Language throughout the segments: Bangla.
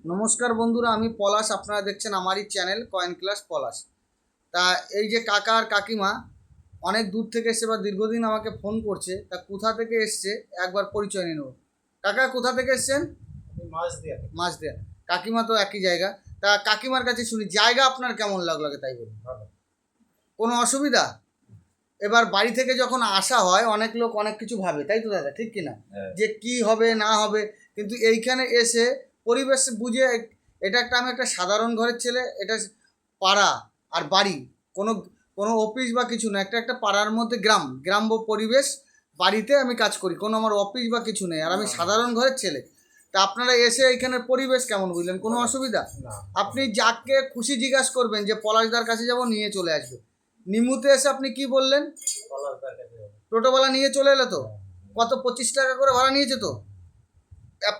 নমস্কার বন্ধুরা, আমি পলাশ। আপনারা দেখছেন আমারই চ্যানেল কয়েন ক্লাস পলাশ। তা এই যে কাকা আর কাকিমা অনেক দূর থেকে এসছে বা দীর্ঘদিন আমাকে ফোন করছে, তা কোথা থেকে এসছে একবার পরিচয় নিয়ে নেব। কাকা কোথা থেকে এসছেন? মাঝদিয়া। কাকিমা তো একই জায়গা। তা কাকিমার কাছে শুনি, জায়গা আপনার কেমন লাগলো আগে তাই বলুন। কোনো অসুবিধা? এবার বাড়ি থেকে যখন আসা হয় অনেক লোক অনেক কিছু ভাবে, তাই তো দাদা, ঠিক কিনা? যে কি হবে না হবে, কিন্তু এইখানে এসে পরিবেশ বুঝে, এটা একটা, আমি একটা সাধারণ ঘরের ছেলে, এটা পাড়া আর বাড়ি, কোনো কোনো অফিস বা কিছু না, একটা একটা পাড়ার মধ্যে গ্রাম্য পরিবেশ। বাড়িতে আমি কাজ করি, কোনো আমার অফিস বা কিছু নেই, আর আমি সাধারণ ঘরের ছেলে। তা আপনারা এসে এইখানের পরিবেশ কেমন বুঝলেন? কোনো অসুবিধা? আপনি যাকে খুশি জিজ্ঞাসা করবেন যে পলাশদার কাছে যাব, নিয়ে চলে আসবে। নিমুতে এসে আপনি কি বললেন? টোটোওয়ালা নিয়ে চলে এলো তো? কত, 25 টাকা করে ভাড়া নিয়েছে তো?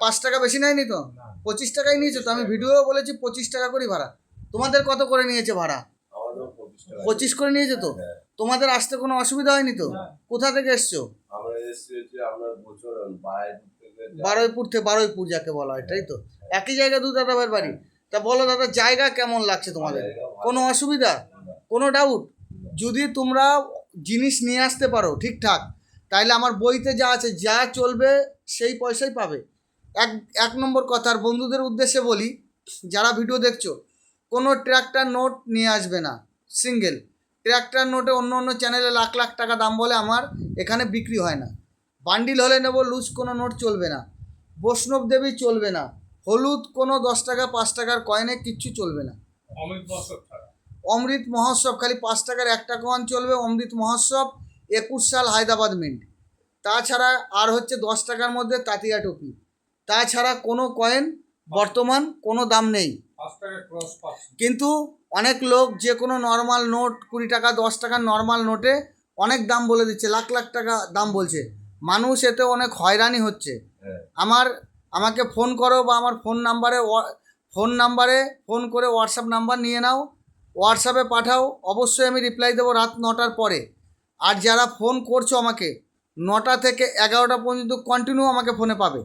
5 টাকা বেশি নেয়নি তো? 25 টাকাই নিয়েছে তো। আমি ভিডিও বলেছি 25 টাকা করে ভাড়া। তোমাদের কত করে নিয়েছে ভাড়া? 25 করে নিয়েছে তো? তোমাদের আসতে কোনো অসুবিধা হয়নি তো? কোথা থেকে এসছো? বারুইপুর যাকে বলা হয়, তাই তো? একই জায়গা দু দাদা ভাইয়ের বাড়ি। তা বলো দাদা, জায়গা কেমন লাগছে তোমাদের? কোনো অসুবিধা? কোনো ডাউট? যদি তোমরা জিনিস নিয়ে আসতে পারো ঠিকঠাক, তাইলে আমার বইতে যা আছে, যা চলবে সেই পয়সাই পাবে। এক এক নম্বর কথা। আর বন্ধুদের উদ্দেশ্যে বলি, যারা ভিডিও দেখছো, কোনো ট্র্যাক্টর নোট নিয়ে আসবে না। সিঙ্গেল ট্র্যাক্টর নোটে অন্য অন্য চ্যানেলে লাখ লাখ টাকা দাম বলে, আমার এখানে বিক্রি হয় না। বান্ডিল হলে নেব, লুজ কোনো নোট চলবে না। বৈষ্ণব দেবী চলবে না। হলুদ কোনো 10 টাকা 5 টাকার কয়েনে কিচ্ছু চলবে না। অমৃত মহোৎসব খালি 5 টাকার একটা কয়েন চলবে, অমৃত মহোৎসব। 21 সাল হায়দ্রাবাদ মিন্ট। তাছাড়া আর হচ্ছে 10 টাকার মধ্যে তাতিয়া টুপি। তাছাড়া কোনো কয়েন বর্তমান কোনো দাম নেই। কিন্তু অনেক লোক যে কোনো নর্মাল নোট, 20 টাকা 10 টাকার নর্মাল নোটে অনেক দাম বলে দিচ্ছে, লাখ লাখ টাকা দাম বলছে। মানুষ এতে অনেক হয়রানি হচ্ছে। আমাকে ফোন করো, বা আমার ফোন নাম্বারে ফোন করে হোয়াটসঅ্যাপ নাম্বার নিয়ে নাও, হোয়াটসঅ্যাপে পাঠাও, অবশ্যই আমি রিপ্লাই দেবো রাত 9টার পরে। আর যারা ফোন করছো আমাকে, 9টা থেকে 11টা পর্যন্ত কন্টিনিউ আমাকে ফোনে পাবে,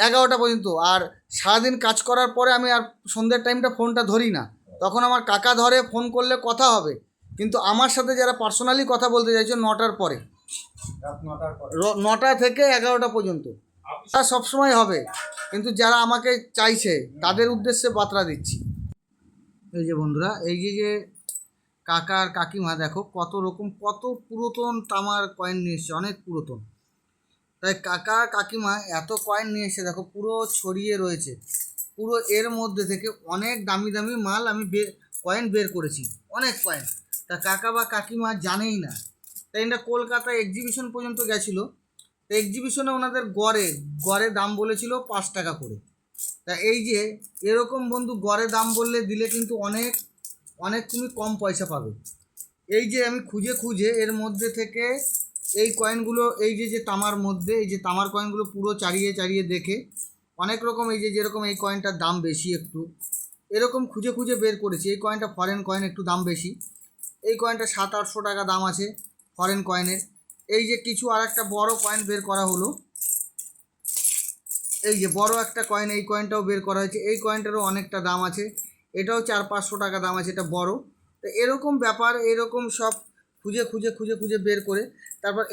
11টা পর্যন্ত। আর সারাদিন কাজ করার পরে আমি আর সন্ধ্যের টাইমটা ফোনটা ধরি না, তখন আমার কাকা ধরে, ফোন করলে কথা হবে। কিন্তু আমার সাথে যারা পার্সোনালি কথা বলতে চাইছো, 9টার পরে, 9টা থেকে 11টা পর্যন্ত, তা সবসময় হবে। কিন্তু যারা আমাকে চাইছে তাদের উদ্দেশ্যে বার্তা দিচ্ছি। এই যে বন্ধুরা, এই যে কাকা আর কাকিমা দেখো কত রকম, কত পুরাতন তামার কয়েন নিয়ে এসছে, অনেক পুরাতন। তাই কাকা কাকিমা এত কয়েন নিয়ে এসে দেখো, পুরো ছড়িয়ে রয়েছে। পুরো এর মধ্যে থেকে অনেক দামি দামি মাল আমি কয়েন বের করেছি, অনেক কয়েন। তা কাকা বা কাকিমা জানেই না। তাই এটা কলকাতা এক্সিবিশন পর্যন্ত গেছিলো। তো এক্সিবিশনে ওনাদের গড়ে গড়ে দাম বলেছিল 5 টাকা করে। তা এই যে এরকম বন্ধু, গড়ে দাম বললে দিলে কিন্তু অনেক অনেক তুমি কম পয়সা পাবে। এই যে আমি খুঁজে খুঁজে এর মধ্যে থেকে এই কয়েনগুলো, এই যে তামার মধ্যে, এই যে তামার কয়েনগুলো পুরো চাড়িয়ে চাড়িয়ে দেখে অনেক রকম, এই যে যেরকম এই কয়েনটার দাম বেশি একটু, এরকম খুঁজে খুঁজে বের করেছি। এই কয়েনটা ফরেন কয়েন, একটু দাম বেশি। এই কয়েনটা 700-800 টাকা দাম আছে ফরেন কয়েনের। এই যে কিছু আর একটা বড় কয়েন বের করা হলো, এই যে বড় একটা কয়েন, এই কয়েনটাও বের করা হয়েছে। এই কয়েনটারও অনেকটা দাম আছে, এটাও 400-500 টাকা দাম আছে, এটা বড়। তো এরকম ব্যাপার, এরকম সব খুঁজে খুঁজে খুঁজে খুঁজে বের করে তারপর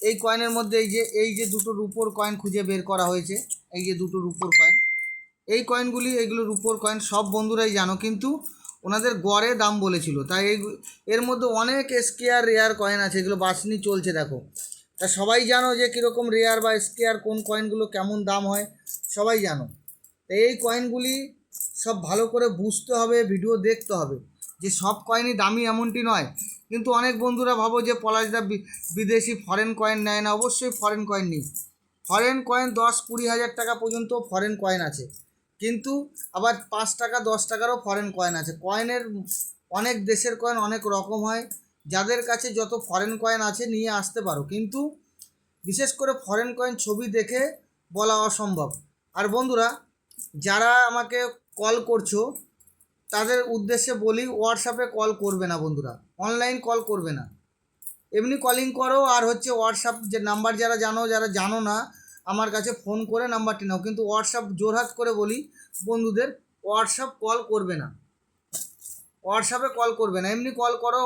এই কয়েনের মধ্যে এই যে দুটো রুপোর কয়েন খুঁজে বের করা হয়েছে। এই যে দুটো রুপোর কয়েন, এই কয়েনগুলি, এইগুলো রুপোর কয়েন, সব বন্ধুরাই জানো, কিন্তু ওনাদের গড়ে দাম বলেছিল। তাই এর মধ্যে অনেক স্কেয়ার রেয়ার কয়েন আছে, এগুলো বাছনি চলছে দেখো। তা সবাই জানো যে কীরকম রেয়ার বা স্কেয়ার কোন কয়েনগুলো কেমন দাম হয়, সবাই জানো। তো এই কয়েনগুলি সব ভালো করে বুঝতে হবে, ভিডিও দেখতে হবে, যে সব কয়েনই দামি এমনটি নয়। কিন্তু অনেক বন্ধুরা ভাবো যে পলাশদা বিদেশি ফরেন কয়েন নেয় না, অবশ্যই ফরেন কয়েন নিই। ফরেন কয়েন 10-20 হাজার টাকা পর্যন্ত ফরেন কয়েন আছে, কিন্তু আবার 5 টাকা 10 টাকারও ফরেন কয়েন আছে। কয়েনের অনেক দেশের কয়েন অনেক রকম হয়। যাদের কাছে যত ফরেন কয়েন আছে নিয়ে আসতে পারো, কিন্তু বিশেষ করে ফরেন কয়েন ছবি দেখে বলা অসম্ভব। আর বন্ধুরা, যারা আমাকে কল করছো তাদের উদ্দেশ্যে বলি, হোয়াটসঅ্যাপে কল করবে না বন্ধুরা, অনলাইন কল করবে না। এমনি কলিং করো, আর হচ্ছে হোয়াটসঅ্যাপ যে নাম্বার, যারা জানো, যারা জানো না আমার কাছে ফোন করে নাম্বারটি নাও, কিন্তু হোয়াটসঅ্যাপ জোরহাট করে বলি বন্ধুদের, হোয়াটসঅ্যাপ কল করবে না, হোয়াটসঅ্যাপে কল করবে না, এমনি কল করো।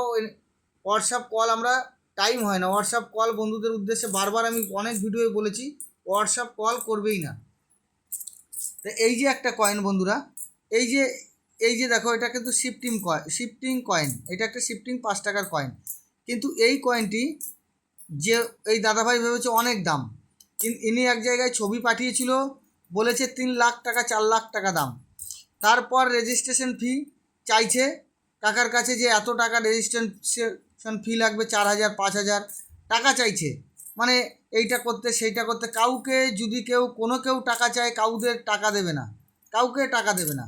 হোয়াটসঅ্যাপ কল আমরা টাইম হয় না, হোয়াটসঅ্যাপ কল বন্ধুদের উদ্দেশ্যে বারবার আমি অনেক ভিডিওয়ে বলেছি, হোয়াটসঅ্যাপ কল করবেই না। তো এই যে একটা কয়েন বন্ধুরা, এই যে দেখো, এটা কিন্তু শিফটিং কয়েন, এটা একটা শিফটিং 5 টাকার কয়েন। কিন্তু এই কয়েনটি যে এই দাদাভাই ভেবেছে অনেক দাম, ইনি এক জায়গায় ছবি পাঠিয়েছিল, বলেছে 3 লাখ টাকা 4 লাখ টাকা দাম। তারপর রেজিস্ট্রেশন ফি চাইছে কাকার কাছে, যে এত টাকা রেজিস্ট্রেশন ফি লাগবে, 4,000 5,000 টাকা চাইছে। মানে এইটা করতে সেইটা করতে, কাউকে যদি কেউ টাকা চায়, কাউদের টাকা দেবে না, কাউকে টাকা দেবে না।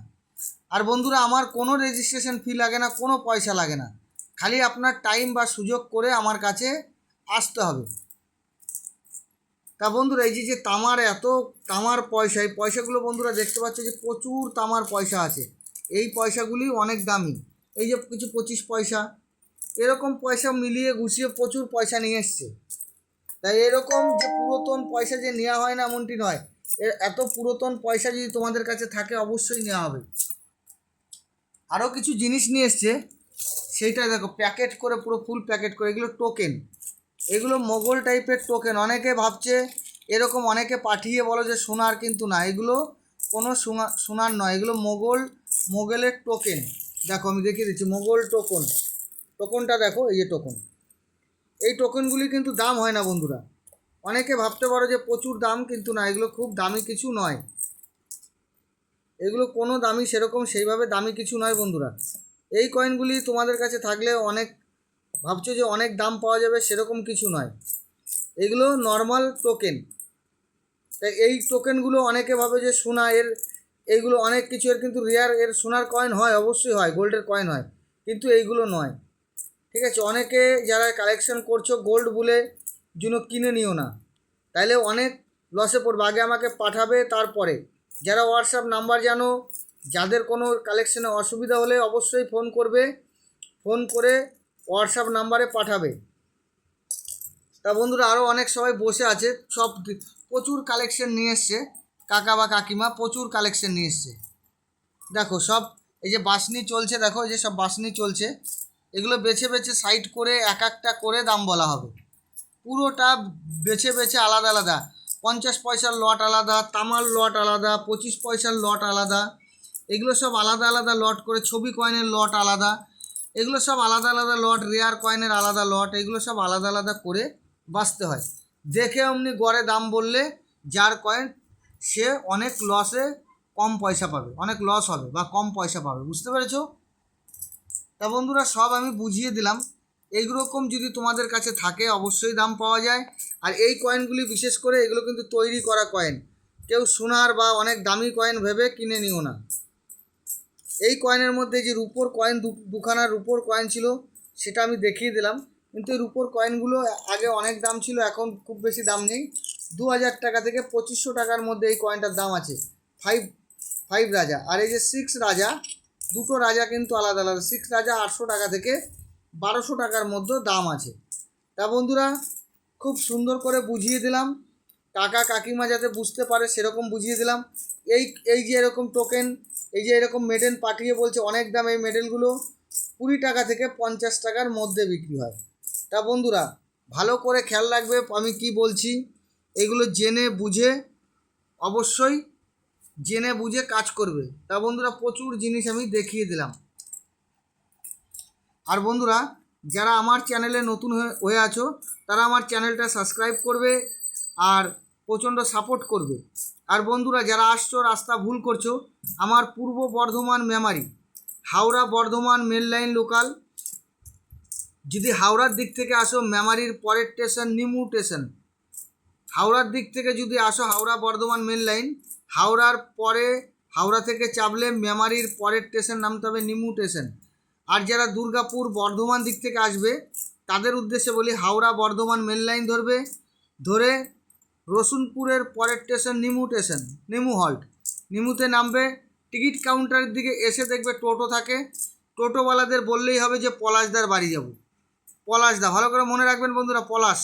আর বন্ধুরা, আমার কোনো রেজিস্ট্রেশন ফি লাগে না, কোনো পয়সা লাগে না, খালি আপনার টাইম বা সুযোগ করে আমার কাছে আসতে হবে। তা বন্ধুরা, এই যে তামার পয়সা, এই পয়সাগুলো বন্ধুরা দেখতে পাচ্ছ যে প্রচুর তামার পয়সা আছে, এই পয়সাগুলি অনেক দামি। এই যে কিছু 25 পয়সা, এরকম পয়সা মিলিয়ে গুছিয়ে প্রচুর পয়সা নিয়ে এসছে। তাই এরকম যে পুরাতন পয়সা যে নেওয়া হয় না এমনটি নয়, এত পুরাতন পয়সা যদি তোমাদের কাছে থাকে অবশ্যই নেওয়া হবে। আরও কিছু জিনিস নিয়ে এসছে, সেইটা দেখো প্যাকেট করে, পুরো ফুল প্যাকেট করে, এগুলো টোকেন, এগুলো মোগল টাইপের টোকেন। অনেকে ভাবছে এরকম, অনেকে পাঠিয়ে বলো যে সোনার, কিন্তু না, এগুলো কোনো সোনার নয়, এগুলো মোগলের টোকেন। দেখো আমি দেখিয়ে দিচ্ছি, মোগল টোকনটা দেখো, এই যে টোকন, এই টোকেনগুলি কিন্তু দাম হয় না বন্ধুরা। অনেকে ভাবতে পারো যে প্রচুর দাম, কিন্তু না, এগুলো খুব দামি কিছু নয়, এগুলো কোনো দামি সেইভাবে দামি কিছু নয় বন্ধুরা। এই কয়েনগুলি তোমাদের কাছে থাকলে অনেক ভাবছো যে অনেক দাম পাওয়া যাবে, সেরকম কিছু নয়, এগুলো নর্মাল টোকেন। তাই এই টোকেনগুলো অনেকে ভাবে যে সোনা, এইগুলো অনেক কিছু, কিন্তু রেয়ার, সোনার কয়েন হয়, অবশ্যই হয়, গোল্ডের কয়েন হয়, কিন্তু এইগুলো নয়। ঠিক আছে, অনেকে যারা কালেকশন করছো গোল্ড বলে জন্য কিনে নিও না, তাইলে অনেক লসে পড়বে। আগে আমাকে পাঠাবে, তারপরে যারা হোয়াটসঅ্যাপ নাম্বার জানো, যাদের কোনো কালেকশনে অসুবিধা হলে অবশ্যই ফোন করবে, ফোন করে হোয়াটসঅ্যাপ নাম্বারে পাঠাবে। তা বন্ধুরা, আরও অনেক সবাই বসে আছে, সব প্রচুর কালেকশন নিয়ে এসছে, কাকা বা কাকিমা প্রচুর কালেকশন নিয়ে এসছে। দেখো সব এই যে বাসনি চলছে, দেখো এই যে সব বাসনি চলছে, এগুলো বেছে বেছে সাইড করে এক একটা করে দাম বলা হবে, পুরোটা বেছে বেছে আলাদা আলাদা। 50 পয়সার লট আলাদা, তামার লট আলাদা, 25 পয়সার লট আলাদা, এগুলো সব আলাদা আলাদা লট করে, ছবি কয়েনের লট আলাদা, এগুলো সব আলাদা আলাদা লট, রেয়ার কয়েনের আলাদা লট, এগুলো সব আলাদা আলাদা করে বাঁচতে হয়। দেখে অমনি গড়ে দাম বললে যার কয়েন সে অনেক লসে কম পয়সা পাবে, অনেক লস হবে বা কম পয়সা পাবে, বুঝতে পেরেছো? তা বন্ধুরা, সব আমি বুঝিয়ে দিলাম। এইরকম যদি তোমাদের কাছে থাকে অবশ্যই দাম পাওয়া যায়। আর এই কয়েনগুলি বিশেষ করে এগুলো কিন্তু তৈরি করা কয়েন, কেউ সোনার বা অনেক দামি কয়েন ভেবে কিনে নিও না। এই কয়েনের মধ্যে যে রুপোর কয়েন, দুখানা রুপোর কয়েন ছিল, সেটা আমি দেখিয়ে দিলাম। কিন্তু এই রুপোর কয়েনগুলো আগে অনেক দাম ছিল, এখন খুব বেশি দাম নেই। 2,000 টাকা থেকে 2500 টাকার মধ্যে এই কয়েনটার দাম আছে। ফাইভ রাজা আর এই যে 6 রাজা, দুটো রাজা কিন্তু আলাদা আলাদা। 6 রাজা 800 টাকা থেকে 1200 টাকার মধ্যে দাম আছে। তা বন্ধুরা, খুব সুন্দর করে বুঝিয়ে দিলাম, কাকা কাকিমা যাতে বুঝতে পারে সেরকম বুঝিয়ে দিলাম। এই যে এরকম টোকেন, এই যে এরকম মেডেল পাঠিয়ে বলছে অনেক দাম, এই মেডেলগুলো 20 টাকা থেকে 50 টাকার মধ্যে বিক্রি হয়। তা বন্ধুরা, ভালো করে খেয়াল রাখবে আমি কি বলছি, এগুলো জেনে বুঝে, অবশ্যই জেনে বুঝে কাজ করবে। তা বন্ধুরা, প্রচুর জিনিস আমি দেখিয়ে দিলাম। আর বন্ধুরা, যারা আমার চ্যানেলে নতুন হয়ে আছো, তারা আমার চ্যানেলটা সাবস্ক্রাইব করবে আর প্রচণ্ড সাপোর্ট করবে। আর বন্ধুরা, যারা আসছো রাস্তা ভুল করছো, আমার Purba Bardhaman Memari, Howrah Bardhaman mail line local. যদি হাওড়ার দিক থেকে আসো, মেমারির পরের স্টেশন নিমু স্টেশন। হাওড়ার দিক থেকে যদি আসো, হাওড়া বর্ধমান মেল লাইন, হাওড়ার পরে, হাওড়া থেকে চাপলে মেমারির পরের স্টেশন নামতে হবে নিমু স্টেশন। আর যারা দুর্গাপুর বর্ধমান দিক থেকে আসবে, তাদের উদ্দেশ্যে বলি, হাওড়া বর্ধমান মেল লাইন ধরবে, ধরে রসুনপুরের পরের স্টেশন নিমু স্টেশন, নিমু হল্ট, নিমুতে নামবে। টিকিট কাউন্টারের দিকে এসে দেখবে টোটো থাকে, টোটোওয়ালাদের বললেই হবে যে পলাশদার বাড়ি যাব। পলাশদা, ভালো করে মনে রাখবেন বন্ধুরা, পলাশ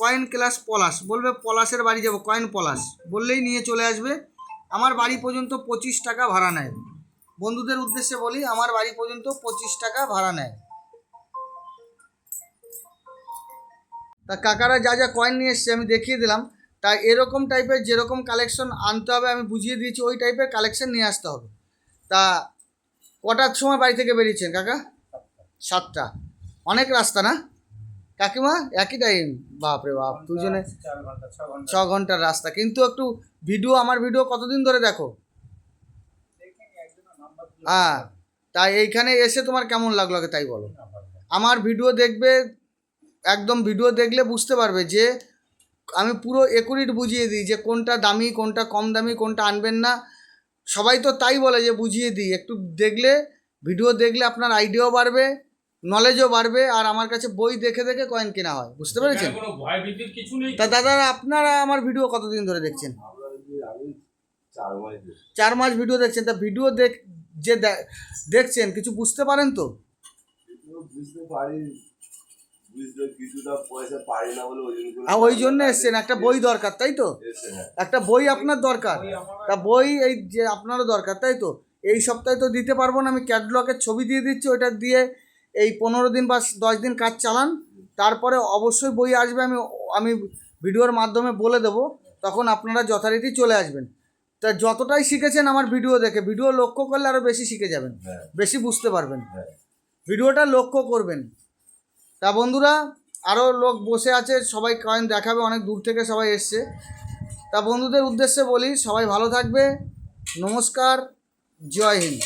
কয়েন ক্লাস পলাশ, বলবে পলাশের বাড়ি যাব, কয়েন পলাশ বললেই নিয়ে চলে আসবে। আমার বাড়ি পর্যন্ত 25 টাকা ভাড়া নেয়। বন্ধুদের উদ্দেশ্যে বলি, আমার বাড়ি পর্যন্ত 25 টাকা ভাড়া নেয়। তা কাকারা যা যা কয়েন নিয়ে এসছে আমি দেখিয়ে দিলাম। তা এরকম টাইপের যেরকম কালেকশন আনতে হবে আমি বুঝিয়ে দিয়েছি, ওই টাইপের কালেকশন নিয়ে আসতে হবে। তা কটার সময় বাড়ি থেকে বেরিয়েছেন কাকা? 7টা। অনেক রাস্তা না কাকিমা? একই টাইম? বাপরে বাপ, দুজনে 6 ঘন্টার রাস্তা। কিন্তু একটু ভিডিও, আমার ভিডিও কতদিন ধরে দেখো? হ্যাঁ, তাই এইখানে এসে তোমার কেমন লাগলো আগে তাই বলো। আমার ভিডিও দেখবে, একদম ভিডিও দেখলে বুঝতে পারবে যে আমি পুরো একুরেট বুঝিয়ে দিই যে কোনটা দামি, কোনটা কম দামি, কোনটা আনবেন না। সবাই তো তাই বলে যে বুঝিয়ে দিই। একটু দেখলে, ভিডিও দেখলে আপনার আইডিয়াও বাড়বে, নলেজও বাড়বে। আর আমার কাছে বই দেখে দেখে কয়েন কেনা হয়, বুঝতে পেরেছেন? তা দাদা, আপনারা আমার ভিডিও কতদিন ধরে দেখছেন? 4 মাস ভিডিও দেখছেন। তা ভিডিও যে দেখছেন কিছু বুঝতে পারেন তো? বুঝতে পারি, কিছুটা পয়সা পারি না বলে ওই জন্য এসছেন, একটা বই দরকার তাই তো? একটা বই আপনার দরকার। তা বই এই যে আপনারও দরকার তাই তো? এই সপ্তাহে তো দিতে পারবো না, আমি ক্যাটলগের ছবি দিয়ে দিচ্ছি, ওইটা দিয়ে এই 15 দিন বা 10 দিন কাজ চালান, তারপরে অবশ্যই বই আসবে। আমি ভিডিওর মাধ্যমে বলে দেবো, তখন আপনারা যথারীতি চলে আসবেন। তা যতটাই শিখেছেন আমার ভিডিও দেখে, ভিডিও লক্ষ্য করলে আরও বেশি শিখে যাবেন, বেশি বুঝতে পারবেন। ভিডিওটা লক্ষ্য করবেন। তা বন্ধুরা, আরও লোক বসে আছে, সবাই কয়েন দেখাবে, অনেক দূর থেকে সবাই এসছে। তা বন্ধুদের উদ্দেশ্যে বলি, সবাই ভালো থাকবে। নমস্কার, জয় হিন্দ।